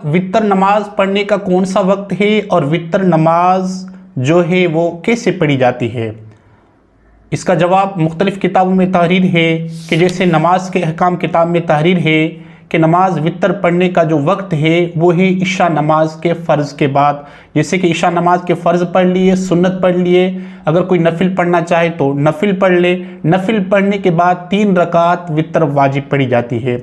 वितर नमाज पढ़ने का कौन सा वक्त है और वितर नमाज जो है वो कैसे पढ़ी जाती है? इसका जवाब मुख्तलिफ़ किताबों में तहरीर है कि जैसे नमाज के अहकाम किताब में तहरीर है कि नमाज वितर पढ़ने का जो वक्त है वो है इशा नमाज के फ़र्ज़ के बाद। जैसे कि इशा नमाज के फ़र्ज़ पढ़ लिए, सुन्नत पढ़ लिए, अगर कोई नफिल पढ़ना चाहे तो नफिल पढ़ ले। नफिल पढ़ने के बाद 3 रकात वितर वाजिब पढ़ी जाती है।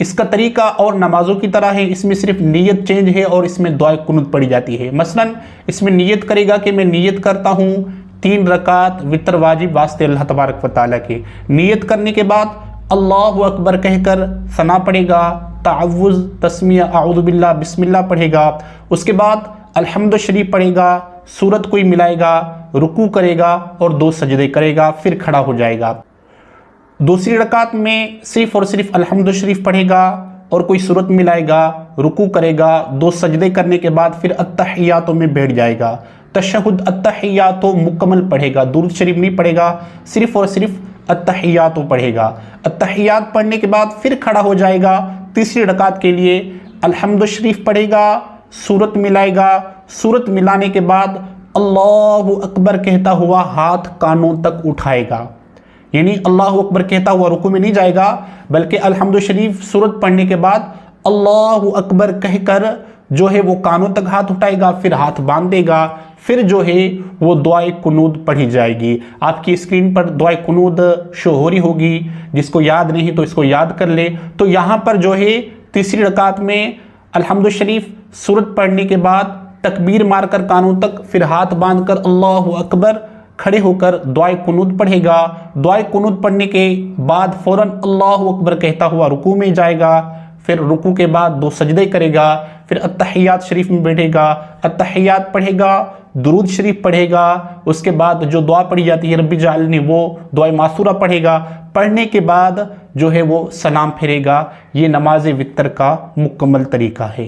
इसका तरीका और नमाज़ों की तरह है, इसमें सिर्फ नीयत चेंज है और इसमें दुआ कुनूत पढ़ी जाती है। मसलन इसमें नीयत करेगा कि मैं नीयत करता हूँ 3 रकात वितर वाजिब वास्ते अल्लाह तबारक व तआला के। नीयत करने के बाद अल्लाहु अकबर कहकर सना पढ़ेगा, तावुज़, तस्मिया, आऊज़ु बिल्लाह, बिस्मिल्लाह पढ़ेगा। उसके बाद अल्हम्दु शरीफ पढ़ेगा, सूरत कोई मिलाएगा, रुकू करेगा और 2 सजदे करेगा, फिर खड़ा हो जाएगा। दूसरी रकात में सिर्फ और सिर्फ अल्हम्दु शरीफ पढ़ेगा और कोई सूरत मिलाएगा, रुकू करेगा, 2 सजदे करने के बाद फिर अत्तहियातों में बैठ जाएगा। तशहुद अत्तहियातो मुकम्मल पढ़ेगा, दुरूद शरीफ नहीं पढ़ेगा, सिर्फ और सिर्फ अत्तहियातो पढ़ेगा। अत्तहियात पढ़ने के बाद फिर खड़ा हो जाएगा। तीसरी रकात के लिए अल्हम्दु शरीफ पढ़ेगा, सूरत मिलाएगा, सूरत मिलाने के बाद अल्लाहु अकबर कहता हुआ हाथ कानों तक उठाएगा। यानी अल्लाहु अकबर कहता हुआ रुकू में नहीं जाएगा, बल्कि अल्हम्दु शरीफ सूरत पढ़ने के बाद अल्लाहु अकबर कहकर जो है वो कानों तक हाथ उठाएगा, फिर हाथ बांध देगा, फिर जो है वो दुआए कुनूद पढ़ी जाएगी। आपकी स्क्रीन पर दुआए कुनूद शो हो रही होगी, जिसको याद नहीं तो इसको याद कर ले। तो यहाँ पर जो है तीसरी रकात में अल्हम्दु शरीफ सूरत पढ़ने के बाद तकबीर मारकर कानों तक, फिर हाथ बांधकर अल्लाहु अकबर खड़े होकर दुआए कुनूद पढ़ेगा। दुआए कुनूद पढ़ने के बाद फ़ौरन अल्लाहु अकबर कहता हुआ रुकू में जाएगा, फिर रुकू के बाद 2 सजदे करेगा, फिर अत्तहियात शरीफ में बैठेगा, अत्तहियात पढ़ेगा, दुरूद शरीफ पढ़ेगा। उसके बाद जो दुआ पढ़ी जाती है रब्बी जालनी, वो दुआ मासूरा पढ़ेगा। पढ़ने के बाद जो है वो सलाम फेरेगा। ये नमाज वितर का मुकम्मल तरीका है।